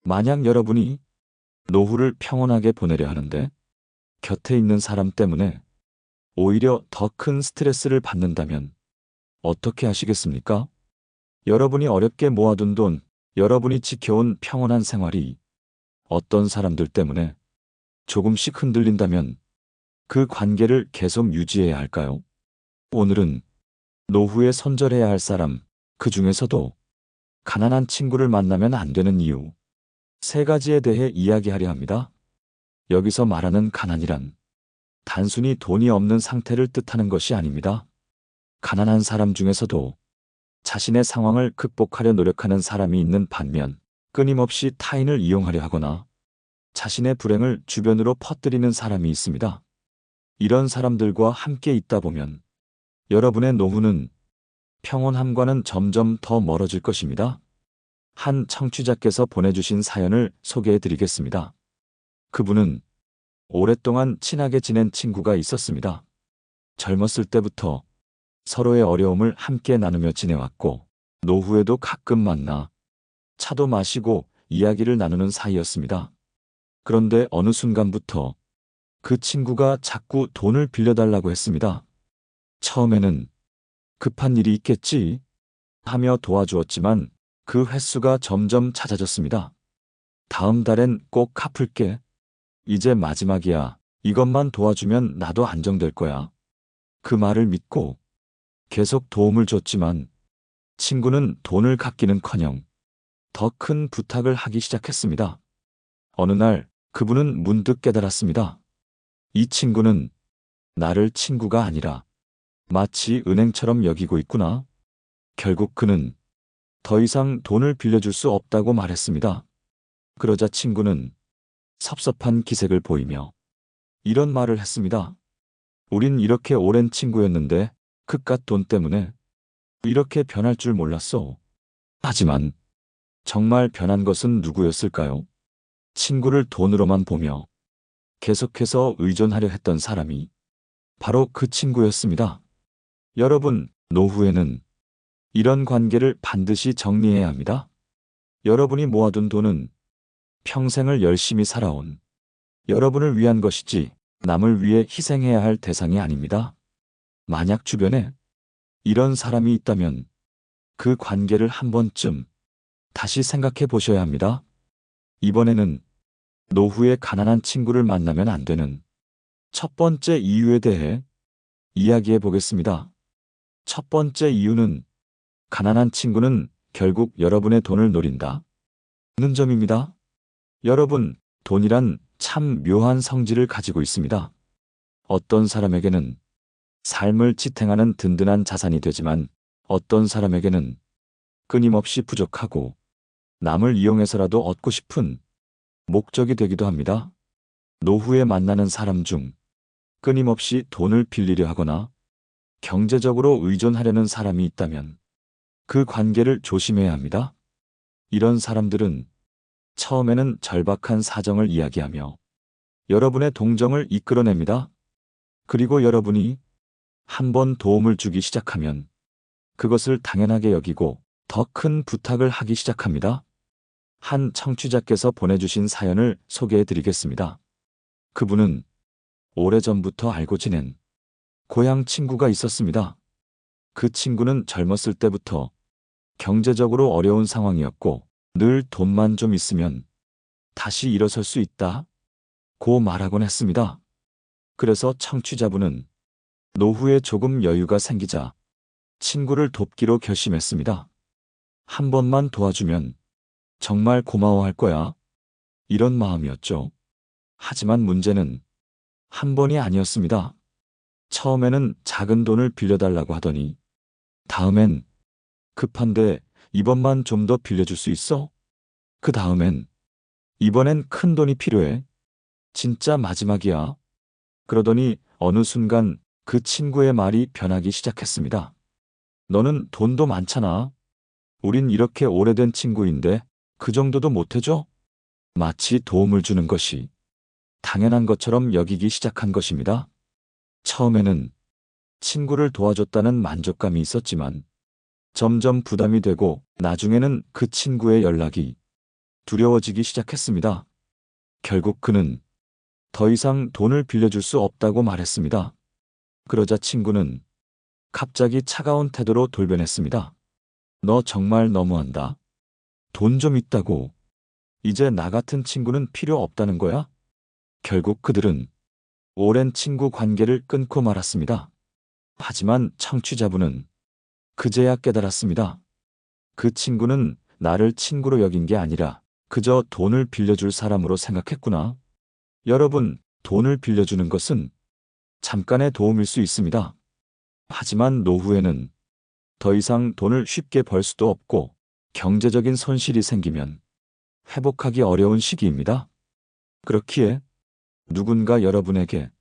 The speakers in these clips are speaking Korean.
만약 여러분이 노후를 평온하게 보내려 하는데 곁에 있는 사람 때문에 오히려 더 큰 스트레스를 받는다면 어떻게 하시겠습니까? 여러분이 어렵게 모아둔 돈, 여러분이 지켜온 평온한 생활이 어떤 사람들 때문에 조금씩 흔들린다면 그 관계를 계속 유지해야 할까요? 오늘은 노후에 손절해야 할 사람, 그 중에서도 가난한 친구를 만나면 안 되는 이유, 세 가지에 대해 이야기하려 합니다. 여기서 말하는 가난이란 단순히 돈이 없는 상태를 뜻하는 것이 아닙니다. 가난한 사람 중에서도 자신의 상황을 극복하려 노력하는 사람이 있는 반면 끊임없이 타인을 이용하려 하거나 자신의 불행을 주변으로 퍼뜨리는 사람이 있습니다. 이런 사람들과 함께 있다 보면 여러분의 노후는 평온함과는 점점 더 멀어질 것입니다. 한 청취자께서 보내주신 사연을 소개해 드리겠습니다. 그분은 오랫동안 친하게 지낸 친구가 있었습니다. 젊었을 때부터 서로의 어려움을 함께 나누며 지내왔고 노후에도 가끔 만나 차도 마시고 이야기를 나누는 사이였습니다. 그런데 어느 순간부터 그 친구가 자꾸 돈을 빌려달라고 했습니다. 처음에는 급한 일이 있겠지 하며 도와주었지만 그 횟수가 점점 잦아졌습니다. 다음 달엔 꼭 갚을게. 이제 마지막이야. 이것만 도와주면 나도 안정될 거야. 그 말을 믿고 계속 도움을 줬지만 친구는 돈을 갚기는커녕 더 큰 부탁을 하기 시작했습니다. 어느 날 그분은 문득 깨달았습니다. 이 친구는 나를 친구가 아니라 마치 은행처럼 여기고 있구나. 결국 그는 더 이상 돈을 빌려줄 수 없다고 말했습니다. 그러자 친구는 섭섭한 기색을 보이며 이런 말을 했습니다. 우린 이렇게 오랜 친구였는데 그깟 돈 때문에 이렇게 변할 줄 몰랐어. 하지만 정말 변한 것은 누구였을까요? 친구를 돈으로만 보며 계속해서 의존하려 했던 사람이 바로 그 친구였습니다. 여러분, 노후에는 이런 관계를 반드시 정리해야 합니다. 여러분이 모아둔 돈은 평생을 열심히 살아온 여러분을 위한 것이지 남을 위해 희생해야 할 대상이 아닙니다. 만약 주변에 이런 사람이 있다면 그 관계를 한 번쯤 다시 생각해 보셔야 합니다. 이번에는 노후에 가난한 친구를 만나면 안 되는 첫 번째 이유에 대해 이야기해 보겠습니다. 첫 번째 이유는 가난한 친구는 결국 여러분의 돈을 노린다 는 점입니다. 여러분, 돈이란 참 묘한 성질을 가지고 있습니다. 어떤 사람에게는 삶을 지탱하는 든든한 자산이 되지만 어떤 사람에게는 끊임없이 부족하고 남을 이용해서라도 얻고 싶은 목적이 되기도 합니다. 노후에 만나는 사람 중 끊임없이 돈을 빌리려 하거나 경제적으로 의존하려는 사람이 있다면 그 관계를 조심해야 합니다. 이런 사람들은 처음에는 절박한 사정을 이야기하며 여러분의 동정을 이끌어냅니다. 그리고 여러분이 한번 도움을 주기 시작하면 그것을 당연하게 여기고 더 큰 부탁을 하기 시작합니다. 한 청취자께서 보내주신 사연을 소개해 드리겠습니다. 그분은 오래전부터 알고 지낸 고향 친구가 있었습니다. 그 친구는 젊었을 때부터 경제적으로 어려운 상황이었고 늘 돈만 좀 있으면 다시 일어설 수 있다 고 말하곤 했습니다. 그래서 청취자분은 노후에 조금 여유가 생기자 친구를 돕기로 결심했습니다. 한 번만 도와주면 정말 고마워할 거야. 이런 마음이었죠. 하지만 문제는 한 번이 아니었습니다. 처음에는 작은 돈을 빌려달라고 하더니 다음엔 급한데 이번만 좀 더 빌려줄 수 있어? 그 다음엔 이번엔 큰 돈이 필요해. 진짜 마지막이야. 그러더니 어느 순간 그 친구의 말이 변하기 시작했습니다. 너는 돈도 많잖아. 우린 이렇게 오래된 친구인데 그 정도도 못해줘? 마치 도움을 주는 것이 당연한 것처럼 여기기 시작한 것입니다. 처음에는 친구를 도와줬다는 만족감이 있었지만 점점 부담이 되고 나중에는 그 친구의 연락이 두려워지기 시작했습니다. 결국 그는 더 이상 돈을 빌려줄 수 없다고 말했습니다. 그러자 친구는 갑자기 차가운 태도로 돌변했습니다. 너 정말 너무한다. 돈 좀 있다고. 이제 나 같은 친구는 필요 없다는 거야? 결국 그들은 오랜 친구 관계를 끊고 말았습니다. 하지만 청취자분은 그제야 깨달았습니다. 그 친구는 나를 친구로 여긴 게 아니라 그저 돈을 빌려줄 사람으로 생각했구나. 여러분, 돈을 빌려주는 것은 잠깐의 도움일 수 있습니다. 하지만 노후에는 더 이상 돈을 쉽게 벌 수도 없고 경제적인 손실이 생기면 회복하기 어려운 시기입니다. 그렇기에 누군가 여러분에게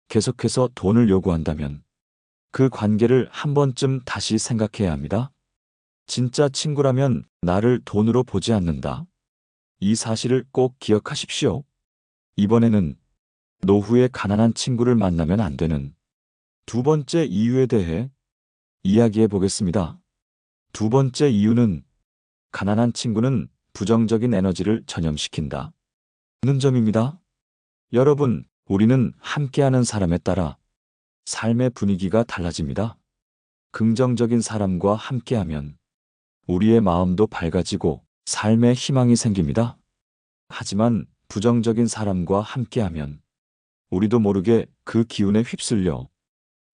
계속해서 돈을 요구한다면 그 관계를 한 번쯤 다시 생각해야 합니다. 진짜 친구라면 나를 돈으로 보지 않는다. 이 사실을 꼭 기억하십시오. 이번에는 노후에 가난한 친구를 만나면 안 되는 두 번째 이유에 대해 이야기해 보겠습니다. 두 번째 이유는 가난한 친구는 부정적인 에너지를 전염시킨다. 는 점입니다. 여러분, 우리는 함께하는 사람에 따라 삶의 분위기가 달라집니다. 긍정적인 사람과 함께하면 우리의 마음도 밝아지고 삶에 희망이 생깁니다. 하지만 부정적인 사람과 함께하면 우리도 모르게 그 기운에 휩쓸려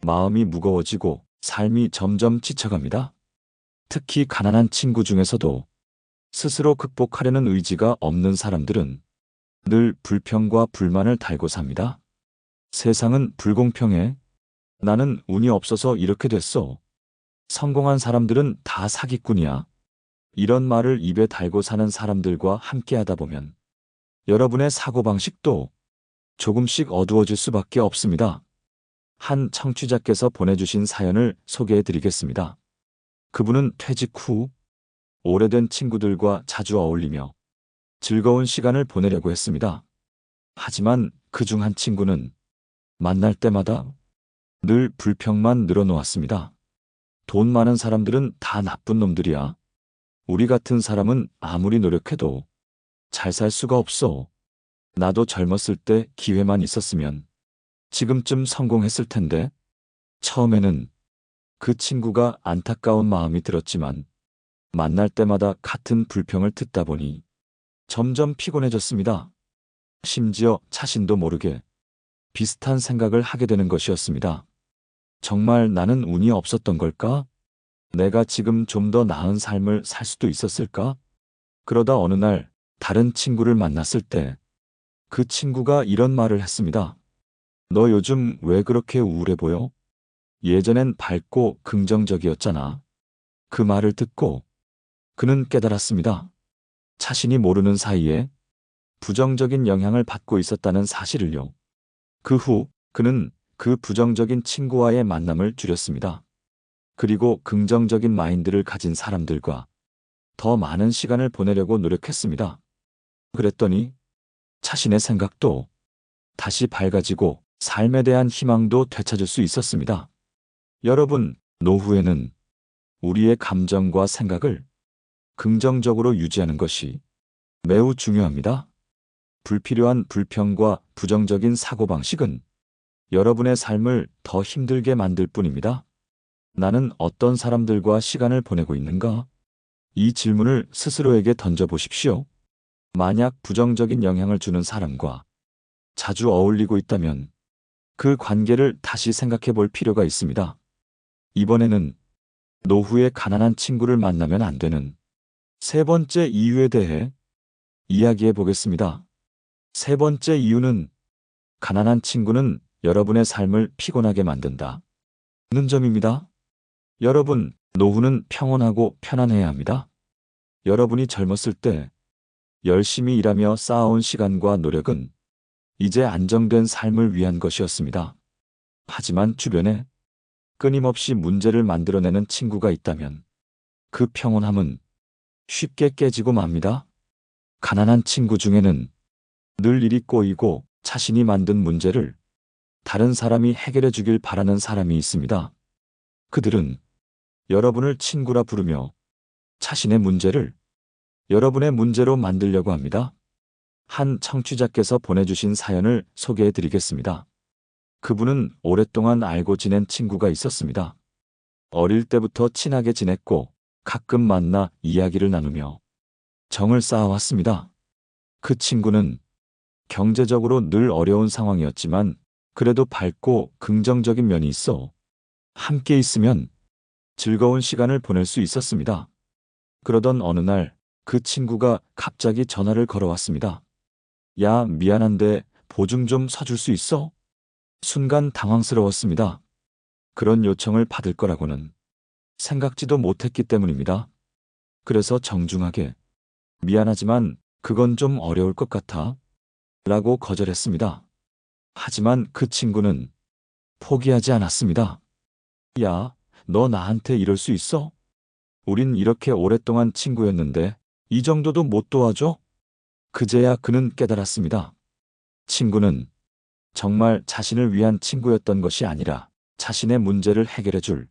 마음이 무거워지고 삶이 점점 지쳐갑니다. 특히 가난한 친구 중에서도 스스로 극복하려는 의지가 없는 사람들은 늘 불평과 불만을 달고 삽니다. 세상은 불공평해. 나는 운이 없어서 이렇게 됐어. 성공한 사람들은 다 사기꾼이야. 이런 말을 입에 달고 사는 사람들과 함께하다 보면 여러분의 사고방식도 조금씩 어두워질 수밖에 없습니다. 한 청취자께서 보내주신 사연을 소개해 드리겠습니다. 그분은 퇴직 후 오래된 친구들과 자주 어울리며 즐거운 시간을 보내려고 했습니다. 하지만 그중 한 친구는 만날 때마다 늘 불평만 늘어놓았습니다. 돈 많은 사람들은 다 나쁜 놈들이야. 우리 같은 사람은 아무리 노력해도 잘 살 수가 없어. 나도 젊었을 때 기회만 있었으면 지금쯤 성공했을 텐데. 처음에는 그 친구가 안타까운 마음이 들었지만 만날 때마다 같은 불평을 듣다 보니 점점 피곤해졌습니다. 심지어 자신도 모르게 비슷한 생각을 하게 되는 것이었습니다. 정말 나는 운이 없었던 걸까? 내가 지금 좀 더 나은 삶을 살 수도 있었을까? 그러다 어느 날 다른 친구를 만났을 때 그 친구가 이런 말을 했습니다. 너 요즘 왜 그렇게 우울해 보여? 예전엔 밝고 긍정적이었잖아. 그 말을 듣고 그는 깨달았습니다. 자신이 모르는 사이에 부정적인 영향을 받고 있었다는 사실을요. 그 후 그는 그 부정적인 친구와의 만남을 줄였습니다. 그리고 긍정적인 마인드를 가진 사람들과 더 많은 시간을 보내려고 노력했습니다. 그랬더니 자신의 생각도 다시 밝아지고 삶에 대한 희망도 되찾을 수 있었습니다. 여러분, 노후에는 우리의 감정과 생각을 긍정적으로 유지하는 것이 매우 중요합니다. 불필요한 불평과 부정적인 사고방식은 여러분의 삶을 더 힘들게 만들 뿐입니다. 나는 어떤 사람들과 시간을 보내고 있는가? 이 질문을 스스로에게 던져보십시오. 만약 부정적인 영향을 주는 사람과 자주 어울리고 있다면 그 관계를 다시 생각해 볼 필요가 있습니다. 이번에는 노후에 가난한 친구를 만나면 안 되는 세 번째 이유에 대해 이야기해 보겠습니다. 세 번째 이유는 가난한 친구는 여러분의 삶을 피곤하게 만든다. 는 점입니다. 여러분, 노후는 평온하고 편안해야 합니다. 여러분이 젊었을 때 열심히 일하며 쌓아온 시간과 노력은 이제 안정된 삶을 위한 것이었습니다. 하지만 주변에 끊임없이 문제를 만들어내는 친구가 있다면 그 평온함은 쉽게 깨지고 맙니다. 가난한 친구 중에는 늘 일이 꼬이고 자신이 만든 문제를 다른 사람이 해결해 주길 바라는 사람이 있습니다. 그들은 여러분을 친구라 부르며 자신의 문제를 여러분의 문제로 만들려고 합니다. 한 청취자께서 보내주신 사연을 소개해 드리겠습니다. 그분은 오랫동안 알고 지낸 친구가 있었습니다. 어릴 때부터 친하게 지냈고 가끔 만나 이야기를 나누며 정을 쌓아왔습니다. 그 친구는 경제적으로 늘 어려운 상황이었지만 그래도 밝고 긍정적인 면이 있어 함께 있으면 즐거운 시간을 보낼 수 있었습니다. 그러던 어느 날 그 친구가 갑자기 전화를 걸어왔습니다. 야, 미안한데 보증 좀 서줄 수 있어? 순간 당황스러웠습니다. 그런 요청을 받을 거라고는 생각지도 못했기 때문입니다. 그래서 정중하게 미안하지만 그건 좀 어려울 것 같아 라고 거절했습니다. 하지만 그 친구는 포기하지 않았습니다. 야, 너 나한테 이럴 수 있어? 우린 이렇게 오랫동안 친구였는데 이 정도도 못 도와줘? 그제야 그는 깨달았습니다. 친구는 정말 자신을 위한 친구였던 것이 아니라 자신의 문제를 해결해 줄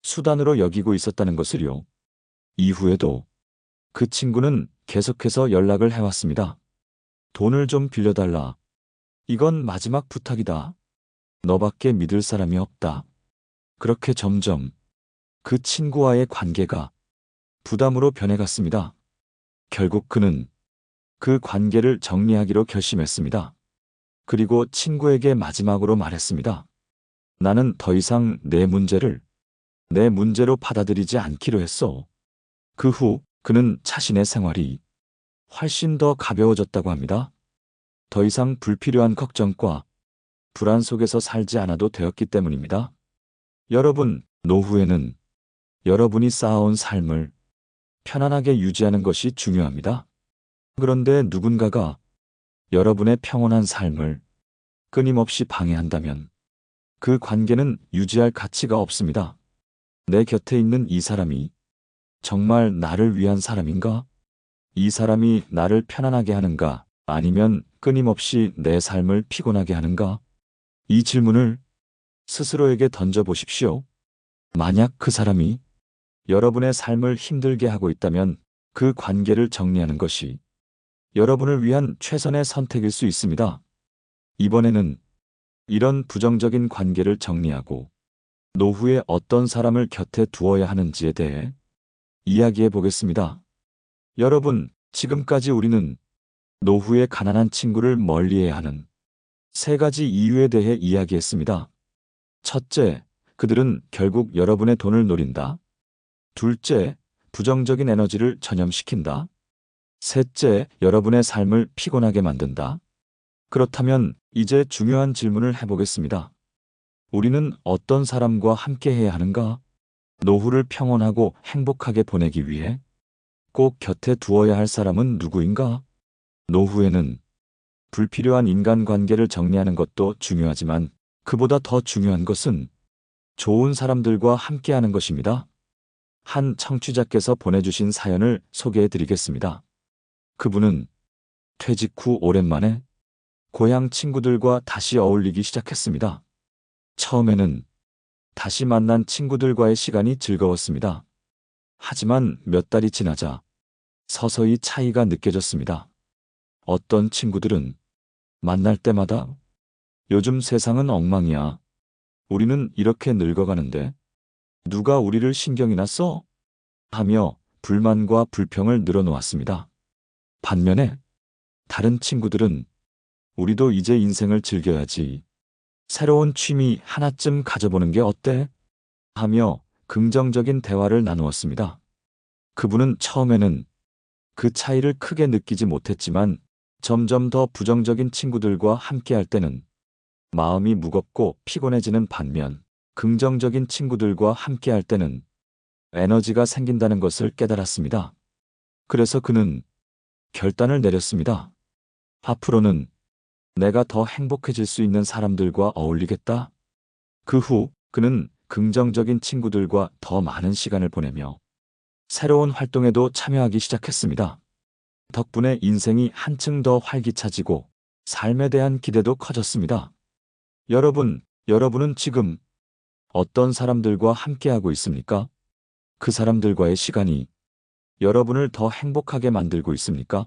수단으로 여기고 있었다는 것을요. 이후에도 그 친구는 계속해서 연락을 해왔습니다. 돈을 좀 빌려달라. 이건 마지막 부탁이다. 너밖에 믿을 사람이 없다. 그렇게 점점 그 친구와의 관계가 부담으로 변해갔습니다. 결국 그는 그 관계를 정리하기로 결심했습니다. 그리고 친구에게 마지막으로 말했습니다. 나는 더 이상 내 문제로 받아들이지 않기로 했어. 그 후 그는 자신의 생활이 훨씬 더 가벼워졌다고 합니다. 더 이상 불필요한 걱정과 불안 속에서 살지 않아도 되었기 때문입니다. 여러분, 노후에는 여러분이 쌓아온 삶을 편안하게 유지하는 것이 중요합니다. 그런데 누군가가 여러분의 평온한 삶을 끊임없이 방해한다면 그 관계는 유지할 가치가 없습니다. 내 곁에 있는 이 사람이 정말 나를 위한 사람인가? 이 사람이 나를 편안하게 하는가? 아니면 끊임없이 내 삶을 피곤하게 하는가? 이 질문을 스스로에게 던져보십시오. 만약 그 사람이 여러분의 삶을 힘들게 하고 있다면 그 관계를 정리하는 것이 여러분을 위한 최선의 선택일 수 있습니다. 이번에는 이런 부정적인 관계를 정리하고 노후에 어떤 사람을 곁에 두어야 하는지에 대해 이야기해 보겠습니다. 여러분, 지금까지 우리는 노후에 가난한 친구를 멀리해야 하는 3가지 이유에 대해 이야기했습니다. 첫째, 그들은 결국 여러분의 돈을 노린다. 둘째, 부정적인 에너지를 전염시킨다. 셋째, 여러분의 삶을 피곤하게 만든다. 그렇다면 이제 중요한 질문을 해보겠습니다. 우리는 어떤 사람과 함께 해야 하는가? 노후를 평온하고 행복하게 보내기 위해 꼭 곁에 두어야 할 사람은 누구인가? 노후에는 불필요한 인간관계를 정리하는 것도 중요하지만 그보다 더 중요한 것은 좋은 사람들과 함께하는 것입니다. 한 청취자께서 보내주신 사연을 소개해 드리겠습니다. 그분은 퇴직 후 오랜만에 고향 친구들과 다시 어울리기 시작했습니다. 처음에는 다시 만난 친구들과의 시간이 즐거웠습니다. 하지만 몇 달이 지나자 서서히 차이가 느껴졌습니다. 어떤 친구들은 만날 때마다 요즘 세상은 엉망이야. 우리는 이렇게 늙어가는데 누가 우리를 신경이나 써? 하며 불만과 불평을 늘어놓았습니다. 반면에 다른 친구들은 우리도 이제 인생을 즐겨야지. 새로운 취미 하나쯤 가져보는 게 어때? 하며 긍정적인 대화를 나누었습니다. 그분은 처음에는 그 차이를 크게 느끼지 못했지만 점점 더 부정적인 친구들과 함께할 때는 마음이 무겁고 피곤해지는 반면 긍정적인 친구들과 함께할 때는 에너지가 생긴다는 것을 깨달았습니다. 그래서 그는 결단을 내렸습니다. 앞으로는 내가 더 행복해질 수 있는 사람들과 어울리겠다. 그 후 그는 긍정적인 친구들과 더 많은 시간을 보내며 새로운 활동에도 참여하기 시작했습니다. 덕분에 인생이 한층 더 활기차지고 삶에 대한 기대도 커졌습니다. 여러분은 지금 어떤 사람들과 함께하고 있습니까? 그 사람들과의 시간이 여러분을 더 행복하게 만들고 있습니까?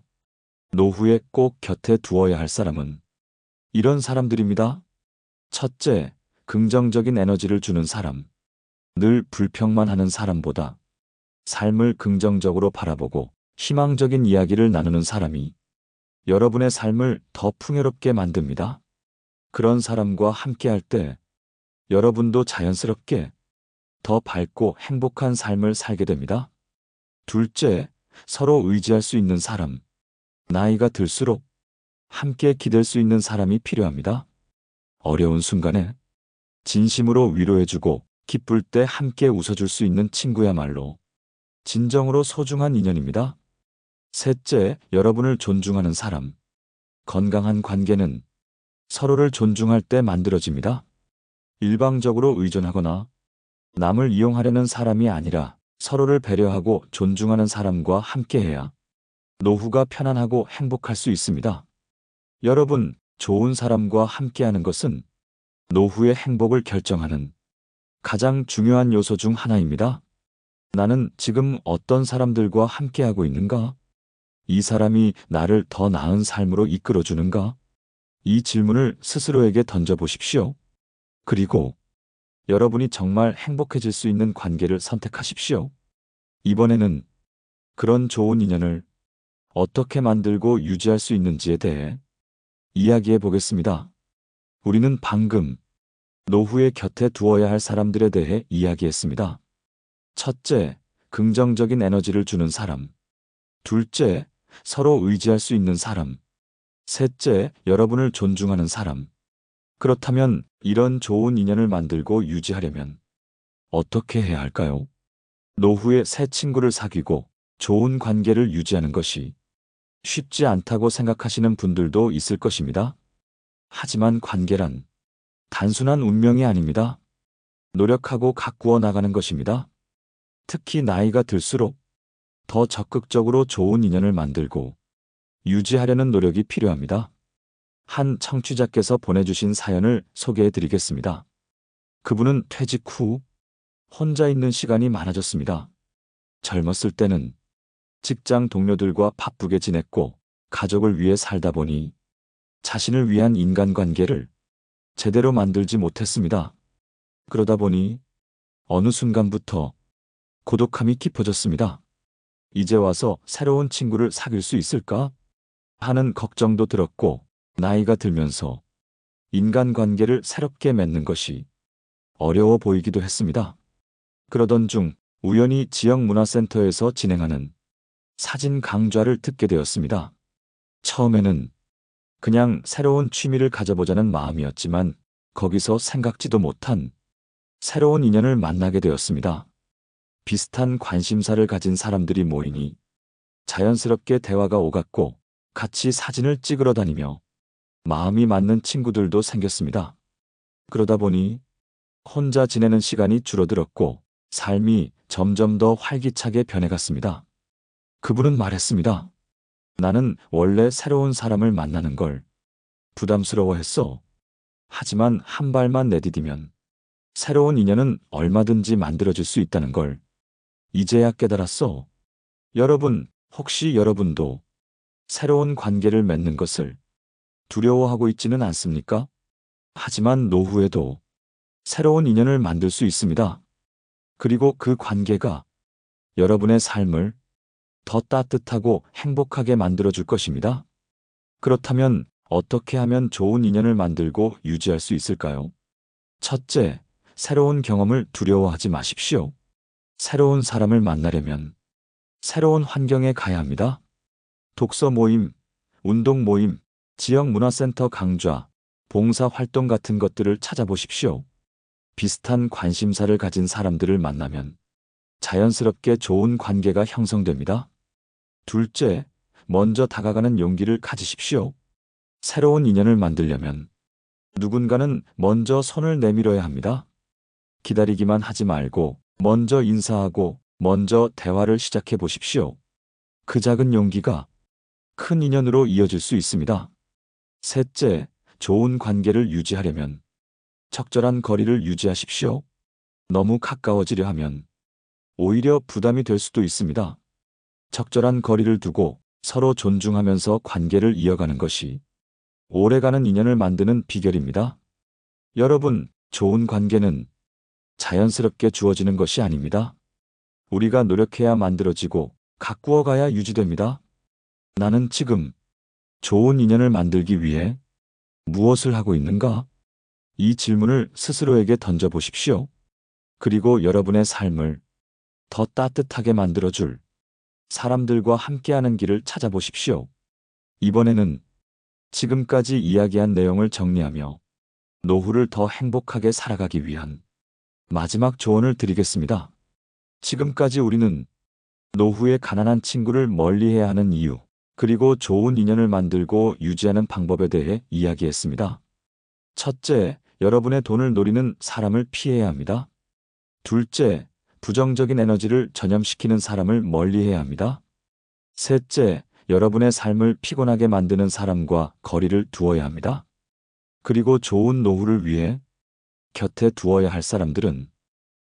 노후에 꼭 곁에 두어야 할 사람은 이런 사람들입니다. 첫째, 긍정적인 에너지를 주는 사람. 늘 불평만 하는 사람보다 삶을 긍정적으로 바라보고 희망적인 이야기를 나누는 사람이 여러분의 삶을 더 풍요롭게 만듭니다. 그런 사람과 함께할 때 여러분도 자연스럽게 더 밝고 행복한 삶을 살게 됩니다. 둘째, 서로 의지할 수 있는 사람. 나이가 들수록 함께 기댈 수 있는 사람이 필요합니다. 어려운 순간에 진심으로 위로해주고 기쁠 때 함께 웃어줄 수 있는 친구야말로 진정으로 소중한 인연입니다. 셋째, 여러분을 존중하는 사람. 건강한 관계는 서로를 존중할 때 만들어집니다. 일방적으로 의존하거나 남을 이용하려는 사람이 아니라 서로를 배려하고 존중하는 사람과 함께해야 노후가 편안하고 행복할 수 있습니다. 여러분, 좋은 사람과 함께하는 것은 노후의 행복을 결정하는 가장 중요한 요소 중 하나입니다. 나는 지금 어떤 사람들과 함께하고 있는가? 이 사람이 나를 더 나은 삶으로 이끌어주는가? 이 질문을 스스로에게 던져보십시오. 그리고 여러분이 정말 행복해질 수 있는 관계를 선택하십시오. 이번에는 그런 좋은 인연을 어떻게 만들고 유지할 수 있는지에 대해 이야기해 보겠습니다. 우리는 방금 노후의 곁에 두어야 할 사람들에 대해 이야기했습니다. 첫째, 긍정적인 에너지를 주는 사람. 둘째, 서로 의지할 수 있는 사람. 셋째, 여러분을 존중하는 사람. 그렇다면 이런 좋은 인연을 만들고 유지하려면 어떻게 해야 할까요? 노후에 새 친구를 사귀고 좋은 관계를 유지하는 것이 쉽지 않다고 생각하시는 분들도 있을 것입니다. 하지만 관계란 단순한 운명이 아닙니다. 노력하고 가꾸어 나가는 것입니다. 특히 나이가 들수록 더 적극적으로 좋은 인연을 만들고 유지하려는 노력이 필요합니다. 한 청취자께서 보내주신 사연을 소개해 드리겠습니다. 그분은 퇴직 후 혼자 있는 시간이 많아졌습니다. 젊었을 때는 직장 동료들과 바쁘게 지냈고 가족을 위해 살다 보니 자신을 위한 인간관계를 제대로 만들지 못했습니다. 그러다 보니 어느 순간부터 고독함이 깊어졌습니다. 이제 와서 새로운 친구를 사귈 수 있을까? 하는 걱정도 들었고, 나이가 들면서 인간관계를 새롭게 맺는 것이 어려워 보이기도 했습니다. 그러던 중 우연히 지역문화센터에서 진행하는 사진 강좌를 듣게 되었습니다. 처음에는 그냥 새로운 취미를 가져보자는 마음이었지만 거기서 생각지도 못한 새로운 인연을 만나게 되었습니다. 비슷한 관심사를 가진 사람들이 모이니 자연스럽게 대화가 오갔고 같이 사진을 찍으러 다니며 마음이 맞는 친구들도 생겼습니다. 그러다 보니 혼자 지내는 시간이 줄어들었고 삶이 점점 더 활기차게 변해갔습니다. 그분은 말했습니다. 나는 원래 새로운 사람을 만나는 걸 부담스러워했어. 하지만 한 발만 내디디면 새로운 인연은 얼마든지 만들어질 수 있다는 걸 이제야 깨달았어. 여러분, 혹시 여러분도 새로운 관계를 맺는 것을 두려워하고 있지는 않습니까? 하지만 노후에도 새로운 인연을 만들 수 있습니다. 그리고 그 관계가 여러분의 삶을 더 따뜻하고 행복하게 만들어줄 것입니다. 그렇다면 어떻게 하면 좋은 인연을 만들고 유지할 수 있을까요? 첫째, 새로운 경험을 두려워하지 마십시오. 새로운 사람을 만나려면 새로운 환경에 가야 합니다. 독서 모임, 운동 모임, 지역 문화센터 강좌, 봉사 활동 같은 것들을 찾아보십시오. 비슷한 관심사를 가진 사람들을 만나면 자연스럽게 좋은 관계가 형성됩니다. 둘째, 먼저 다가가는 용기를 가지십시오. 새로운 인연을 만들려면 누군가는 먼저 손을 내밀어야 합니다. 기다리기만 하지 말고 먼저 인사하고 먼저 대화를 시작해 보십시오. 그 작은 용기가 큰 인연으로 이어질 수 있습니다. 셋째, 좋은 관계를 유지하려면 적절한 거리를 유지하십시오. 너무 가까워지려 하면 오히려 부담이 될 수도 있습니다. 적절한 거리를 두고 서로 존중하면서 관계를 이어가는 것이 오래가는 인연을 만드는 비결입니다. 여러분, 좋은 관계는 자연스럽게 주어지는 것이 아닙니다. 우리가 노력해야 만들어지고 가꾸어 가야 유지됩니다. 나는 지금 좋은 인연을 만들기 위해 무엇을 하고 있는가? 이 질문을 스스로에게 던져보십시오. 그리고 여러분의 삶을 더 따뜻하게 만들어줄 사람들과 함께하는 길을 찾아보십시오. 이번에는 지금까지 이야기한 내용을 정리하며 노후를 더 행복하게 살아가기 위한 마지막 조언을 드리겠습니다. 지금까지 우리는 노후에 가난한 친구를 멀리해야 하는 이유, 그리고 좋은 인연을 만들고 유지하는 방법에 대해 이야기했습니다. 첫째, 여러분의 돈을 노리는 사람을 피해야 합니다. 둘째, 부정적인 에너지를 전염시키는 사람을 멀리해야 합니다. 셋째, 여러분의 삶을 피곤하게 만드는 사람과 거리를 두어야 합니다. 그리고 좋은 노후를 위해 곁에 두어야 할 사람들은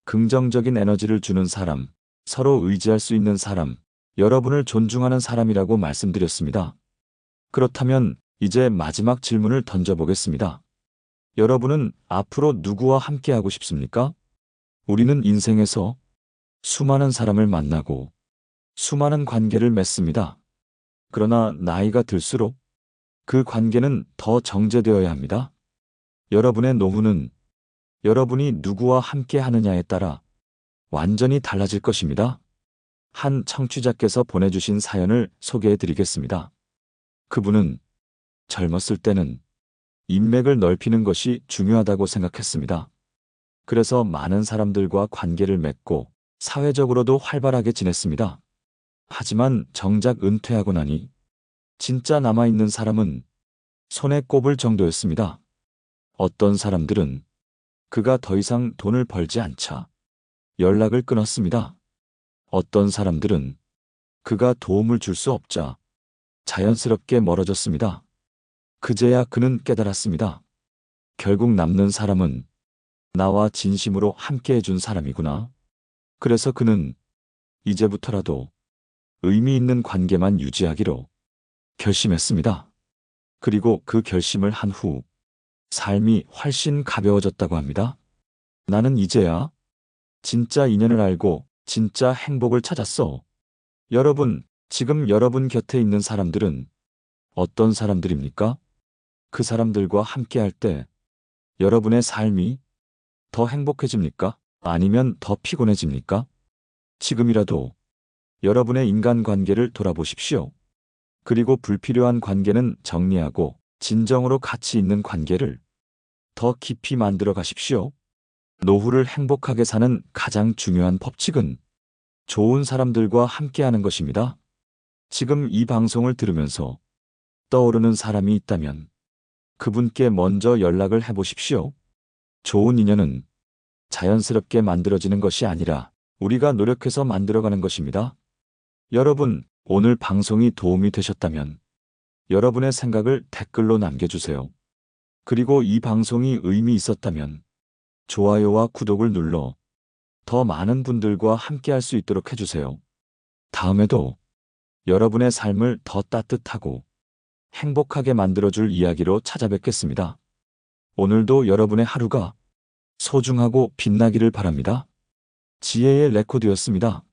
긍정적인 에너지를 주는 사람, 서로 의지할 수 있는 사람, 여러분을 존중하는 사람이라고 말씀드렸습니다. 그렇다면 이제 마지막 질문을 던져보겠습니다. 여러분은 앞으로 누구와 함께하고 싶습니까? 우리는 인생에서 수많은 사람을 만나고 수많은 관계를 맺습니다. 그러나 나이가 들수록 그 관계는 더 정제되어야 합니다. 여러분의 노후는 여러분이 누구와 함께 하느냐에 따라 완전히 달라질 것입니다. 한 청취자께서 보내주신 사연을 소개해 드리겠습니다. 그분은 젊었을 때는 인맥을 넓히는 것이 중요하다고 생각했습니다. 그래서 많은 사람들과 관계를 맺고 사회적으로도 활발하게 지냈습니다. 하지만 정작 은퇴하고 나니 진짜 남아있는 사람은 손에 꼽을 정도였습니다. 어떤 사람들은 그가 더 이상 돈을 벌지 않자 연락을 끊었습니다. 어떤 사람들은 그가 도움을 줄 수 없자 자연스럽게 멀어졌습니다. 그제야 그는 깨달았습니다. 결국 남는 사람은 나와 진심으로 함께 해준 사람이구나. 그래서 그는 이제부터라도 의미 있는 관계만 유지하기로 결심했습니다. 그리고 그 결심을 한 후 삶이 훨씬 가벼워졌다고 합니다. 나는 이제야 진짜 인연을 알고 진짜 행복을 찾았어. 여러분, 지금 여러분 곁에 있는 사람들은 어떤 사람들입니까? 그 사람들과 함께할 때 여러분의 삶이 더 행복해집니까? 아니면 더 피곤해집니까? 지금이라도 여러분의 인간관계를 돌아보십시오. 그리고 불필요한 관계는 정리하고 진정으로 가치 있는 관계를 더 깊이 만들어 가십시오. 노후를 행복하게 사는 가장 중요한 법칙은 좋은 사람들과 함께하는 것입니다. 지금 이 방송을 들으면서 떠오르는 사람이 있다면 그분께 먼저 연락을 해보십시오. 좋은 인연은 자연스럽게 만들어지는 것이 아니라 우리가 노력해서 만들어가는 것입니다. 여러분, 오늘 방송이 도움이 되셨다면 여러분의 생각을 댓글로 남겨주세요. 그리고 이 방송이 의미 있었다면 좋아요와 구독을 눌러 더 많은 분들과 함께할 수 있도록 해주세요. 다음에도 여러분의 삶을 더 따뜻하고 행복하게 만들어줄 이야기로 찾아뵙겠습니다. 오늘도 여러분의 하루가 소중하고 빛나기를 바랍니다. 지혜의 레코드였습니다.